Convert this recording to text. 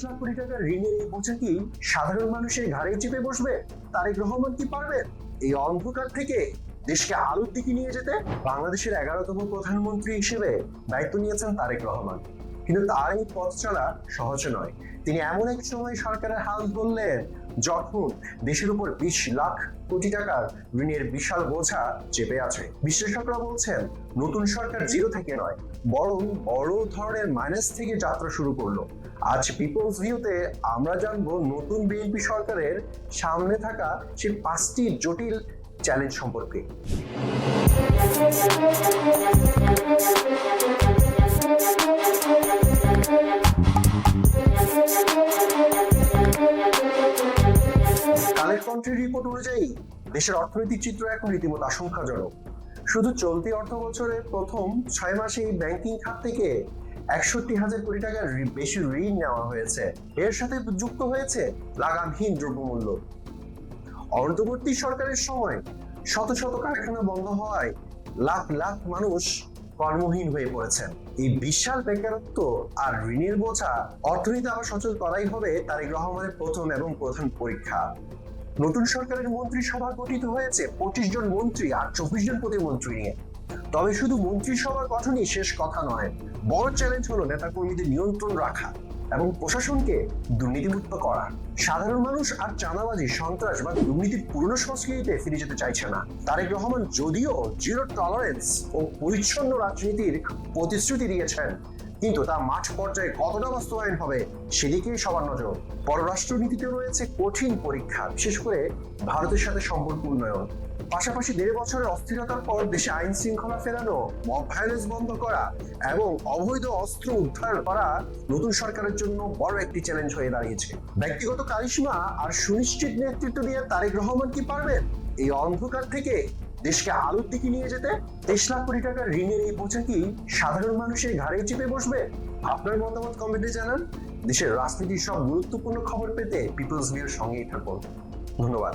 লাখ কোটি টাকার ঋণের এই বোঝা কি সাধারণ মানুষের ঘাড়ে চেপে বসবে? তারেক রহমান কি পারবেন এই অন্ধকার থেকে দেশকে আলোর দিকে নিয়ে যেতে? বাংলাদেশের 11তম প্রধানমন্ত্রী হিসেবে দায়িত্ব নিয়েছেন তারেক রহমান, কিন্তু তার এই পথ চলা সহজ নয়। তিনি এমন এক সময় সরকারের হাল ধরলেন যখন দেশের উপর 20 লাখ কোটি টাকার ঋণের বিশাল বোঝা চেপে আছে। বিশ্লেষকরা বলছেন নতুন সরকার জিরো থেকে নয়, বরং বড় ধরনের মাইনাস থেকে যাত্রা শুরু করলো। আজ পিপলস ভিউতে আমরা জানবো নতুন বিএনপি সরকারের সামনে থাকা সেই 5টি জটিল চ্যালেঞ্জ সম্পর্কে। কালের কন্ট্রি রিপোর্ট অনুযায়ী দেশের অর্থনৈতিক চিত্র এখন রীতিমতো আশঙ্কাজনক। শুধু চলতি অর্থ বছরের প্রথম 6 মাসে ব্যাংকিং খাত থেকে 61,000 কোটি টাকার বেশি ঋণ নেওয়া হয়েছে। এর সাথে যুক্ত হয়েছে লাগামহীন দ্রব্যমূল্য। অন্তর্বর্তী সরকারের সময় শত শত কারখানা বন্ধ হওয়ায় লাখ লাখ মানুষ কর্মহীন হয়ে পড়েছেন। এই বিশাল বেকারত্ব আর ঋণের বোঝা অর্থনীতি আবার সচল করাই হবে তারেক রহমানের প্রথম এবং প্রধান পরীক্ষা। নতুন সরকারের মন্ত্রিসভা গঠিত হয়েছে 25 জন মন্ত্রী আর 24 জন প্রতিমন্ত্রী নিয়ে। তবে শুধু মন্ত্রিসভার গঠনই শেষ কথা নয়, বড় চ্যালেঞ্জ হলো নেতাকর্মীদের নিয়ন্ত্রণ রাখা এবং প্রশাসনকে দুর্নীতিমুক্ত করা। সাধারণ মানুষ আর চাঁদাবাজি, সন্ত্রাস বা দুর্নীতির পুরনো সংস্কৃতিতে ফিরে যেতে চাইছে না। তারেক রহমান যদিও জিরো টলারেন্স ও পরিচ্ছন্ন রাজনীতির প্রতিশ্রুতি দিয়েছেন, কিন্তু তা মাঠ পর্যায়ে কতটা বাস্তবায়ন হবে সেদিকেই সবার নজর। পররাষ্ট্রনীতিতে রয়েছে কঠিন পরীক্ষা, বিশেষ করে ভারতের সাথে সম্পর্ক উন্নয়ন। পাশাপাশি 1.5 বছরের অস্থিরতার পর দেশে আইন শৃঙ্খলা ফেরানো, মব ভায়োলেন্স বন্ধ করা এবং অবৈধ অস্ত্র উদ্ধার করা নতুন সরকারের জন্য বড় একটি চ্যালেঞ্জ হয়ে দাঁড়িয়েছে। ব্যক্তিগত কারিশমা আর সুনিশ্চিত নেতৃত্ব দিয়ে তারেক রহমান কি পারবেন এই অন্ধকার থেকে দেশকে আলোর দিকে নিয়ে যেতে? 23 লাখ কোটি টাকার ঋণের এই বোঝা কি সাধারণ মানুষের ঘাড়ে চেপে বসবে? আপনার মতামত কমেন্টে জানান। দেশের রাজনীতির সব গুরুত্বপূর্ণ খবর পেতে পিপলস ভিউর সঙ্গেই থাকুন। ধন্যবাদ।